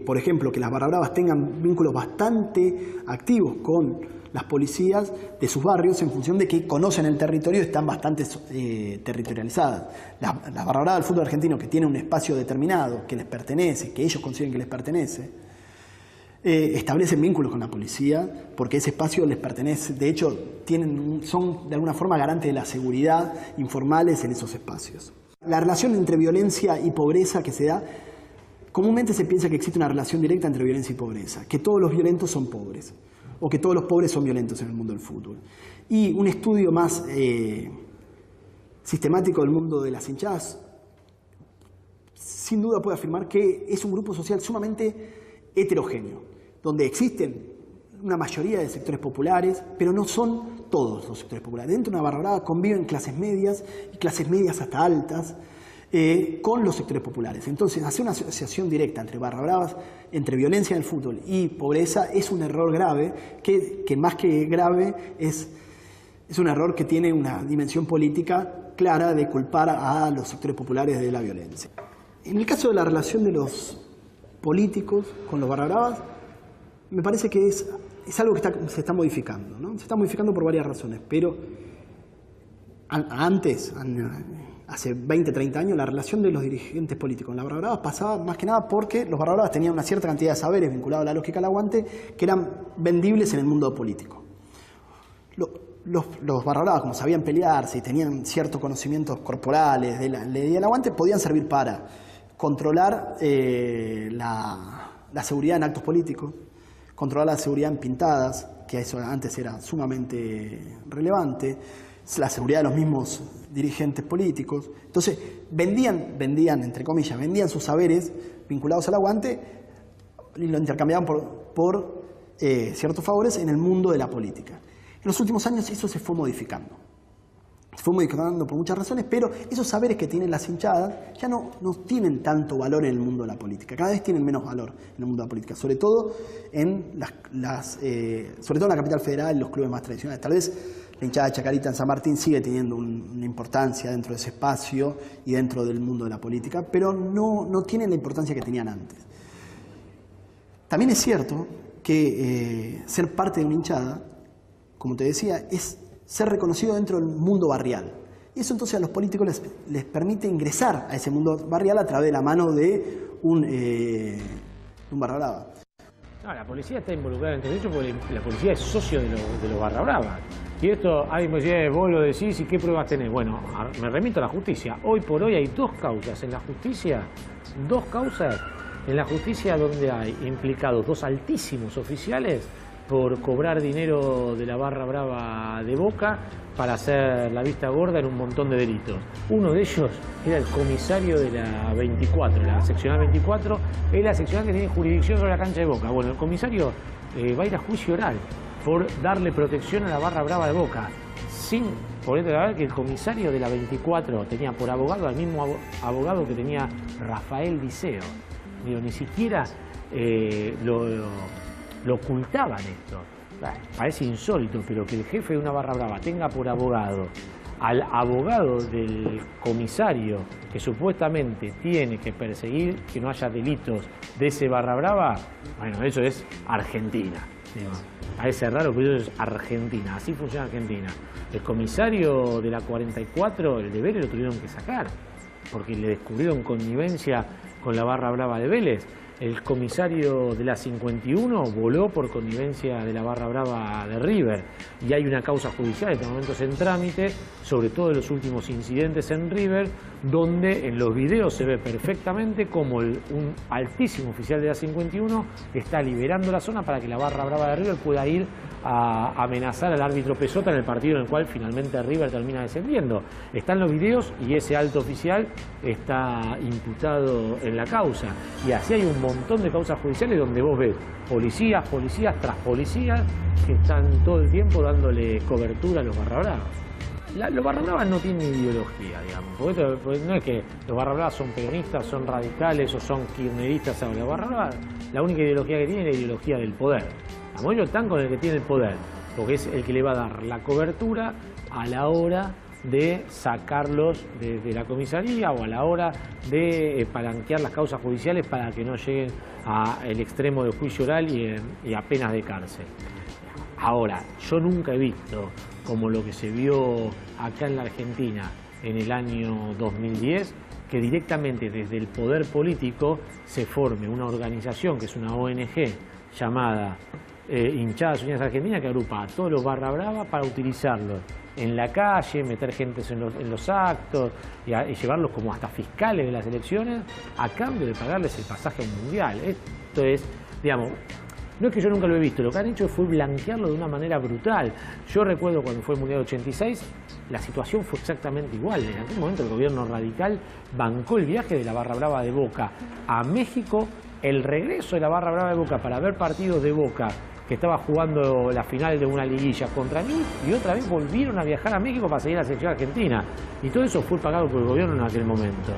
por ejemplo, que las barra bravas tengan vínculos bastante activos con las policías de sus barrios en función de que conocen el territorio y están bastante territorializadas. Las barra bravas del fútbol argentino, que tienen un espacio determinado, que les pertenece, que ellos consideren que les pertenece, establecen vínculos con la policía porque ese espacio les pertenece. De hecho, son de alguna forma garantes de la seguridad informales en esos espacios. La relación entre violencia y pobreza que se da, comúnmente se piensa que existe una relación directa entre violencia y pobreza, que todos los violentos son pobres, o que todos los pobres son violentos en el mundo del fútbol. Y un estudio más sistemático del mundo de las hinchadas, sin duda puede afirmar que es un grupo social sumamente heterogéneo, donde existen una mayoría de sectores populares, pero no son todos los sectores populares. Dentro de una barra brava conviven clases medias y clases medias hasta altas con los sectores populares. Entonces, hacer una asociación directa entre barra bravas, entre violencia en el fútbol y pobreza es un error grave, que más que grave es un error que tiene una dimensión política clara de culpar a los sectores populares de la violencia. En el caso de la relación de los políticos con los barra bravas, me parece que es algo que se está modificando, ¿no? Se está modificando por varias razones, pero antes, hace 20, 30 años, la relación de los dirigentes políticos con las barra bravas pasaba más que nada porque los barra bravas tenían una cierta cantidad de saberes vinculados a la lógica del aguante que eran vendibles en el mundo político. Los barra bravas, como sabían pelearse y tenían ciertos conocimientos corporales de la ley del aguante, podían servir para controlar la seguridad en actos políticos, controlar la seguridad en pintadas, que eso antes era sumamente relevante, la seguridad de los mismos dirigentes políticos. Entonces, vendían, entre comillas, vendían sus saberes vinculados al aguante y lo intercambiaban por ciertos favores en el mundo de la política. En los últimos años eso se fue modificando. Se fue modificando por muchas razones, pero esos saberes que tienen las hinchadas ya no tienen tanto valor en el mundo de la política. Cada vez tienen menos valor en el mundo de la política, sobre todo en sobre todo en la capital federal, en los clubes más tradicionales. Tal vez la hinchada de Chacarita en San Martín sigue teniendo una importancia dentro de ese espacio y dentro del mundo de la política, pero no tienen la importancia que tenían antes. También es cierto que ser parte de una hinchada, como te decía, es ser reconocido dentro del mundo barrial. Y eso entonces a los políticos les permite ingresar a ese mundo barrial a través de la mano de un barra brava. No, la policía está involucrada en todo esto porque la policía es socio de los barra bravas. Y esto, vos lo decís y qué pruebas tenés. Bueno, me remito a la justicia. Hoy por hoy hay dos causas en la justicia, donde hay implicados dos altísimos oficiales por cobrar dinero de la barra brava de Boca para hacer la vista gorda en un montón de delitos. Uno de ellos era el comisario de la 24, la seccional 24, es la seccional que tiene jurisdicción sobre la cancha de Boca. Bueno, el comisario va a ir a juicio oral por darle protección a la barra brava de Boca, sin poder ver que el comisario de la 24 tenía por abogado al mismo abogado que tenía Rafael Diceo. Digo, ni siquiera lo ocultaban esto. Parece insólito, pero que el jefe de una barra brava tenga por abogado al abogado del comisario que supuestamente tiene que perseguir que no haya delitos de ese barra brava, bueno, eso es Argentina. Digo, parece raro, pero eso es Argentina, así funciona Argentina. El comisario de la 44, el de Vélez, lo tuvieron que sacar, porque le descubrieron connivencia con la barra brava de Vélez. El comisario de la 51 voló por connivencia de la barra brava de River y hay una causa judicial en estos momentos en trámite, sobre todo de los últimos incidentes en River, donde en los videos se ve perfectamente como un altísimo oficial de la 51 está liberando la zona para que la barra brava de River pueda ir a amenazar al árbitro Pesota en el partido en el cual finalmente River termina descendiendo. Están los videos y ese alto oficial está imputado en la causa. Y así hay un montón de causas judiciales donde vos ves policías tras policías que están todo el tiempo dándole cobertura a los barrabravas. Los barrabravas no tienen ideología, digamos, porque no es que los barrabravas son peronistas, son radicales o son kirchneristas. Los barrabravas, la única ideología que tienen es la ideología del poder. Ellos están con el que tiene el poder, porque es el que le va a dar la cobertura a la hora de sacarlos de la comisaría o a la hora de palanquear las causas judiciales para que no lleguen al extremo de juicio oral y a penas de cárcel. Ahora, yo nunca he visto como lo que se vio acá en la Argentina en el año 2010, que directamente desde el poder político se forme una organización que es una ONG llamada Hinchadas Unidas Argentinas, que agrupa a todos los barra brava para utilizarlos en la calle, meter gente en los actos y llevarlos como hasta fiscales de las elecciones a cambio de pagarles el pasaje mundial. Esto es, digamos, no es que yo nunca lo he visto, lo que han hecho fue blanquearlo de una manera brutal. Yo recuerdo cuando fue el Mundial 86, la situación fue exactamente igual. En aquel momento el gobierno radical bancó el viaje de la barra brava de Boca a México, el regreso de la barra brava de Boca para ver partidos de Boca que estaba jugando la final de una liguilla contra mí, y otra vez volvieron a viajar a México para seguir a la selección argentina. Y todo eso fue pagado por el gobierno en aquel momento.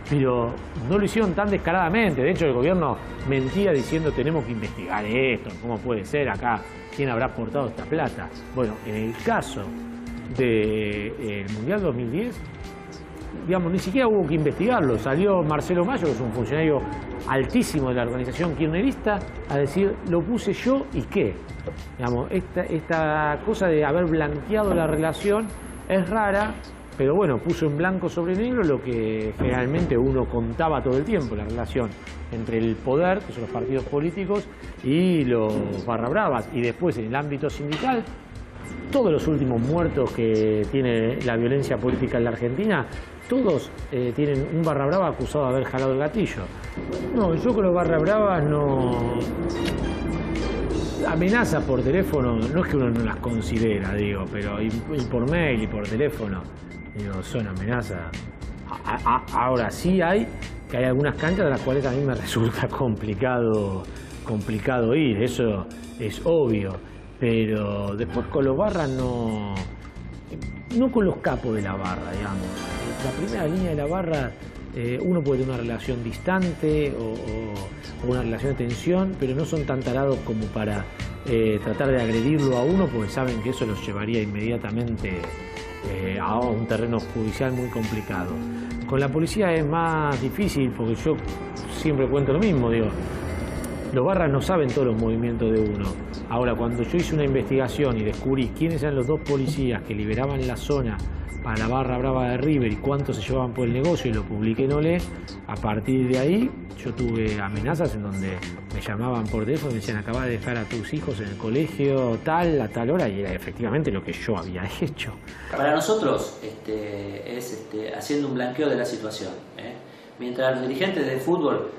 Pero no lo hicieron tan descaradamente. De hecho, el gobierno mentía diciendo tenemos que investigar esto, cómo puede ser acá, quién habrá aportado esta plata. Bueno, en el caso del Mundial 2010, digamos, ni siquiera hubo que investigarlo. Salió Marcelo Mayo, que es un funcionario altísimo de la organización kirchnerista, a decir, lo puse yo y qué. Digamos, esta cosa de haber blanqueado la relación es rara, pero bueno, puso en blanco sobre negro lo que generalmente uno contaba todo el tiempo, la relación entre el poder, que son los partidos políticos, y los barra bravas. Y después en el ámbito sindical, todos los últimos muertos que tiene la violencia política en la Argentina, todos tienen un barra brava acusado de haber jalado el gatillo. No, yo con los barra bravas no... Amenazas por teléfono, no es que uno no las considera, digo, pero y por mail y por teléfono, digo, son amenazas. Ahora sí hay algunas canchas de las cuales a mí me resulta complicado ir, eso es obvio, pero después con los barras no con los capos de la barra, digamos. La primera línea de la barra, uno puede tener una relación distante o una relación de tensión, pero no son tan tarados como para tratar de agredirlo a uno, porque saben que eso los llevaría inmediatamente a un terreno judicial muy complicado. Con la policía es más difícil, porque yo siempre cuento lo mismo, digo, los barras no saben todos los movimientos de uno. Ahora, cuando yo hice una investigación y descubrí quiénes eran los dos policías que liberaban la zona para la barra brava de River y cuánto se llevaban por el negocio, y lo publiqué en Olé, a partir de ahí yo tuve amenazas en donde me llamaban por teléfono y me decían, acabas de dejar a tus hijos en el colegio tal, a tal hora, y era efectivamente lo que yo había hecho. Para nosotros es haciendo un blanqueo de la situación. Mientras los dirigentes del fútbol,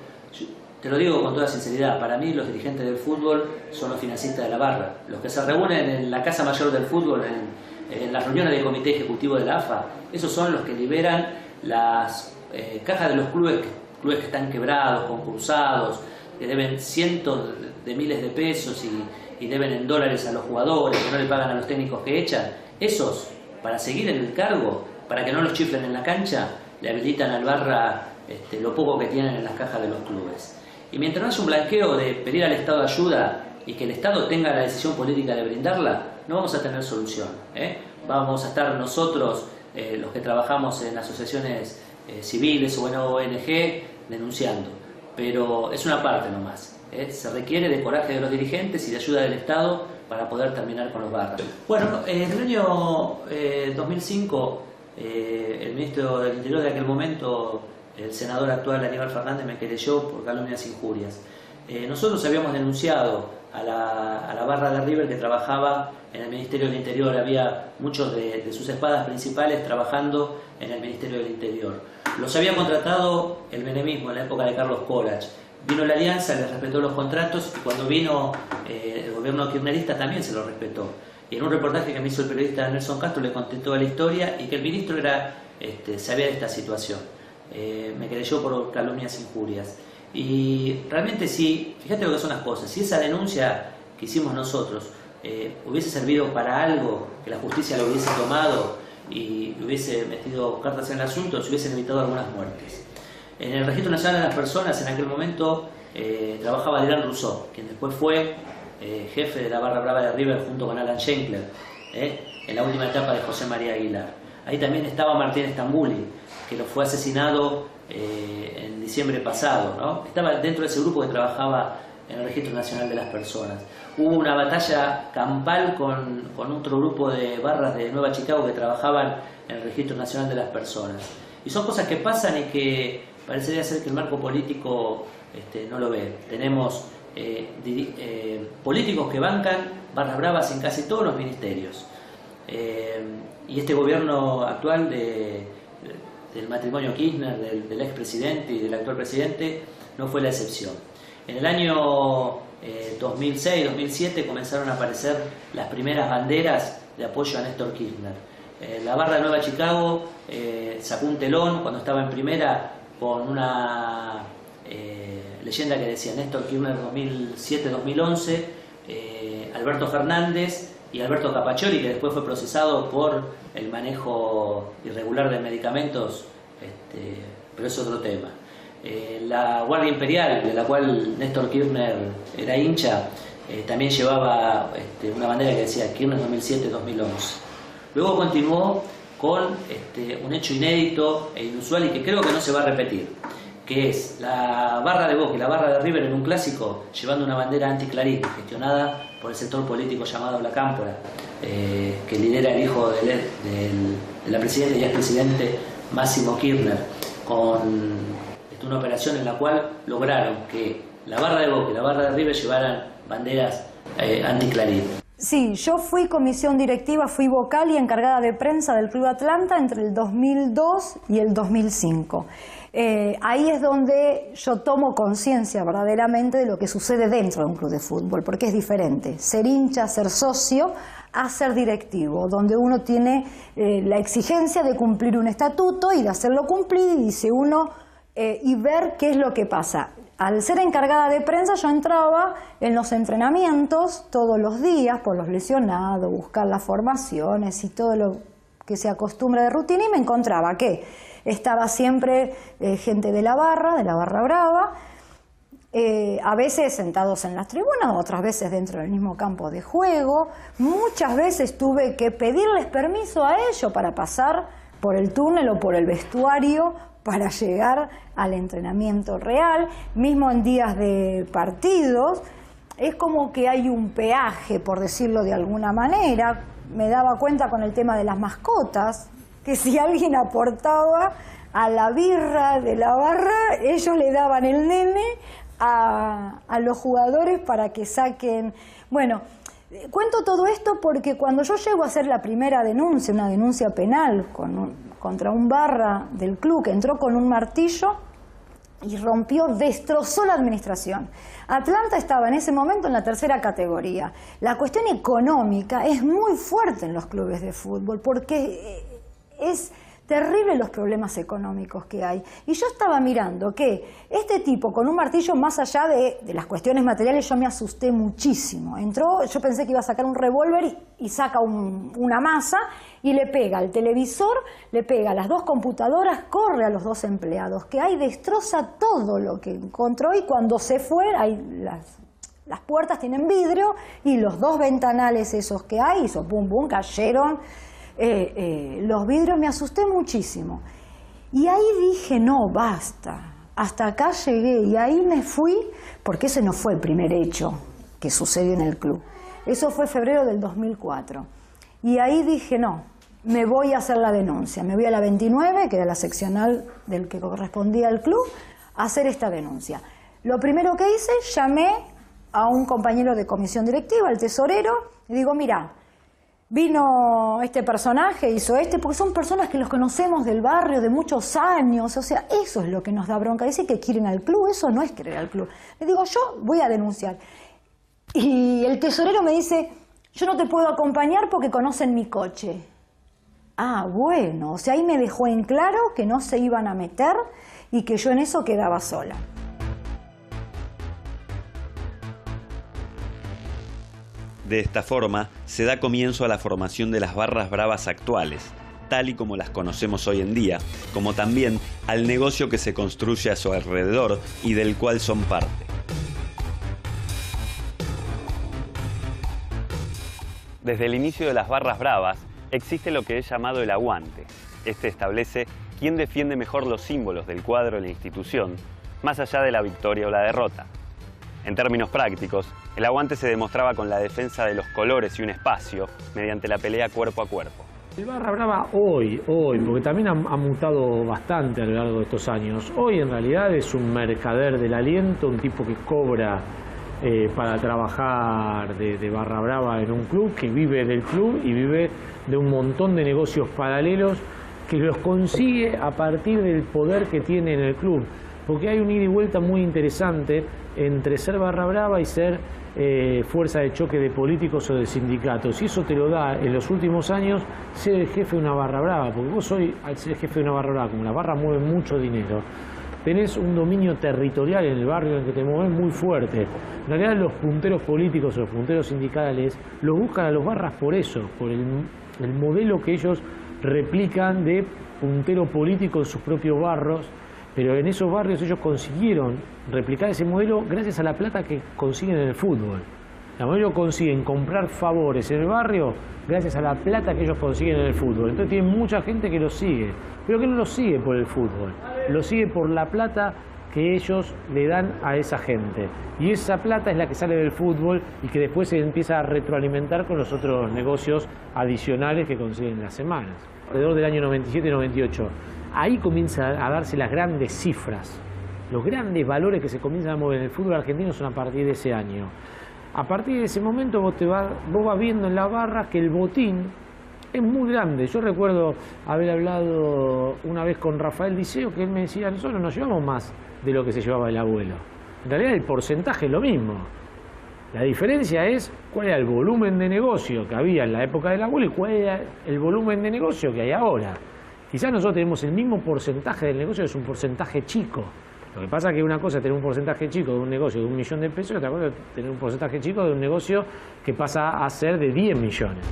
te lo digo con toda sinceridad, para mí los dirigentes del fútbol son los financistas de la barra, los que se reúnen en la casa mayor del fútbol, en las reuniones del comité ejecutivo de la AFA. Esos son los que liberan las cajas de los clubes que están quebrados, concursados, que deben cientos de miles de pesos y deben en dólares a los jugadores, que no le pagan a los técnicos que echan. Esos, para seguir en el cargo, para que no los chiflen en la cancha, le habilitan al barra lo poco que tienen en las cajas de los clubes. Y mientras no haya un blanqueo de pedir al Estado ayuda y que el Estado tenga la decisión política de brindarla, no vamos a tener solución. Vamos a estar nosotros, los que trabajamos en asociaciones civiles o en ONG, denunciando. Pero es una parte nomás. Se requiere de coraje de los dirigentes y de ayuda del Estado para poder terminar con los barras. Bueno, en el año 2005, el ministro del Interior de aquel momento, el senador actual Aníbal Fernández, me querelló por calumnias e injurias. Nosotros habíamos denunciado a la barra de River que trabajaba en el Ministerio del Interior. Había muchos de sus espadas principales trabajando en el Ministerio del Interior. Los había contratado el menemismo en la época de Carlos Corach. vino la alianza, les respetó los contratos, y cuando vino el gobierno kirchnerista también se lo respetó. Y en un reportaje que me hizo el periodista Nelson Castro le conté toda la historia y que el ministro sabía de esta situación. Me creyó por calumnias e injurias. Y realmente sí, fíjate lo que son las cosas, si esa denuncia que hicimos nosotros hubiese servido para algo, que la justicia lo hubiese tomado y hubiese metido cartas en el asunto, se hubiesen evitado algunas muertes. En el Registro Nacional de las Personas, en aquel momento, trabajaba Adrián Rousseau, quien después fue jefe de la barra brava de River junto con Alan Schenkler, en la última etapa de José María Aguilar. Ahí también estaba Martín Stambuli, que lo fue asesinado en diciembre pasado, ¿no? Estaba dentro de ese grupo que trabajaba en el Registro Nacional de las Personas. Hubo una batalla campal con otro grupo de barras de Nueva Chicago que trabajaban en el Registro Nacional de las Personas. Y son cosas que pasan y que parecería ser que el marco político no lo ve. Tenemos políticos que bancan barras bravas en casi todos los ministerios. Y este gobierno actual del matrimonio Kirchner, del expresidente y del actual presidente, no fue la excepción. En el año 2006-2007 comenzaron a aparecer las primeras banderas de apoyo a Néstor Kirchner. La barra de Nueva Chicago sacó un telón cuando estaba en primera con una leyenda que decía Néstor Kirchner 2007-2011, Alberto Fernández y Alberto Capaccioli, que después fue procesado por el manejo irregular de medicamentos, pero es otro tema. La Guardia Imperial, de la cual Néstor Kirchner era hincha, también llevaba una bandera que decía Kirchner 2007-2011. Luego continuó con un hecho inédito e inusual y que creo que no se va a repetir, que es la barra de Boca y la barra de River en un clásico llevando una bandera anticlarín gestionada por el sector político llamado La Cámpora, que lidera el hijo de la presidenta y expresidente Máximo Kirchner, con una operación en la cual lograron que la barra de Boca y la barra de River llevaran banderas anticlarín. Sí, yo fui comisión directiva, fui vocal y encargada de prensa del Club Atlanta entre el 2002 y el 2005. Ahí es donde yo tomo conciencia verdaderamente de lo que sucede dentro de un club de fútbol, porque es diferente ser hincha, ser socio, a ser directivo, donde uno tiene la exigencia de cumplir un estatuto y de hacerlo cumplir, y dice uno, y ver qué es lo que pasa. Al ser encargada de prensa yo entraba en los entrenamientos todos los días por los lesionados, buscar las formaciones y todo lo que se acostumbra de rutina, y me encontraba que estaba siempre gente de la barra brava, a veces sentados en las tribunas, otras veces dentro del mismo campo de juego. Muchas veces tuve que pedirles permiso a ellos para pasar por el túnel o por el vestuario para llegar al entrenamiento real. Mismo en días de partidos, es como que hay un peaje, por decirlo de alguna manera. Me daba cuenta con el tema de las mascotas, que si alguien aportaba a la birra de la barra, ellos le daban el nene a los jugadores para que saquen. Bueno, cuento todo esto porque cuando yo llego a hacer la primera denuncia, una denuncia penal contra un barra del club que entró con un martillo y destrozó la administración. Atlanta estaba en ese momento en la tercera categoría. La cuestión económica es muy fuerte en los clubes de fútbol porque es terrible los problemas económicos que hay. Y yo estaba mirando que este tipo con un martillo, más allá de las cuestiones materiales, yo me asusté muchísimo. Entró, yo pensé que iba a sacar un revólver y saca una masa y le pega al televisor, le pega a las dos computadoras, corre a los dos empleados que hay, destroza todo lo que encontró, y cuando se fue, las puertas tienen vidrio y los dos ventanales esos que hay, hizo pum pum, cayeron. Los vidrios, me asusté muchísimo y ahí dije no, basta, hasta acá llegué, y ahí me fui, porque ese no fue el primer hecho que sucedió en el club, eso fue febrero del 2004, y ahí dije no, me voy a hacer la denuncia, me voy a la 29, que era la seccional del que correspondía al club, a hacer esta denuncia. Lo primero que hice, llamé a un compañero de comisión directiva, al tesorero, y digo, mira, vino este personaje, hizo porque son personas que los conocemos del barrio de muchos años, o sea, eso es lo que nos da bronca. Decir que quieren al club, eso no es querer al club. Le digo, yo voy a denunciar. Y el tesorero me dice, yo no te puedo acompañar porque conocen mi coche. Ah, bueno, o sea, ahí me dejó en claro que no se iban a meter y que yo en eso quedaba sola. De esta forma, se da comienzo a la formación de las barras bravas actuales, tal y como las conocemos hoy en día, como también al negocio que se construye a su alrededor y del cual son parte. Desde el inicio de las barras bravas, existe lo que es llamado el aguante. Este establece quién defiende mejor los símbolos del cuadro de la institución, más allá de la victoria o la derrota. En términos prácticos, el aguante se demostraba con la defensa de los colores y un espacio mediante la pelea cuerpo a cuerpo. El barra brava hoy, porque también ha mutado bastante a lo largo de estos años. Hoy en realidad es un mercader del aliento, un tipo que cobra para trabajar de barra brava en un club, que vive del club y vive de un montón de negocios paralelos que los consigue a partir del poder que tiene en el club. Porque hay un ida y vuelta muy interesante entre ser barra brava y ser fuerza de choque de políticos o de sindicatos. Y eso te lo da en los últimos años ser el jefe de una barra brava. Porque vos hoy, al ser jefe de una barra brava, como la barra mueve mucho dinero, tenés un dominio territorial en el barrio en el que te mueves muy fuerte. En realidad los punteros políticos o los punteros sindicales los buscan a los barras por eso, por el modelo que ellos replican de puntero político en sus propios barrios. Pero en esos barrios ellos consiguieron replicar ese modelo gracias a la plata que consiguen en el fútbol. Ellos consiguen comprar favores en el barrio gracias a la plata que ellos consiguen en el fútbol. Entonces tienen mucha gente que los sigue, pero que no los sigue por el fútbol, los sigue por la plata que ellos le dan a esa gente. Y esa plata es la que sale del fútbol y que después se empieza a retroalimentar con los otros negocios adicionales que consiguen las semanas. Alrededor del año 97 y 98. Ahí comienzan a darse las grandes cifras, los grandes valores que se comienzan a mover en el fútbol argentino son a partir de ese año. A partir de ese momento vos vas viendo en la barra que el botín es muy grande. Yo recuerdo haber hablado una vez con Rafael Diceo que él me decía, nosotros nos llevamos más de lo que se llevaba el abuelo. En realidad el porcentaje es lo mismo. La diferencia es cuál era el volumen de negocio que había en la época del abuelo y cuál era el volumen de negocio que hay ahora. Quizás nosotros tenemos el mismo porcentaje del negocio, es un porcentaje chico. Lo que pasa es que una cosa es tener un porcentaje chico de un negocio de 1 millón de pesos y otra cosa es tener un porcentaje chico de un negocio que pasa a ser de 10 millones.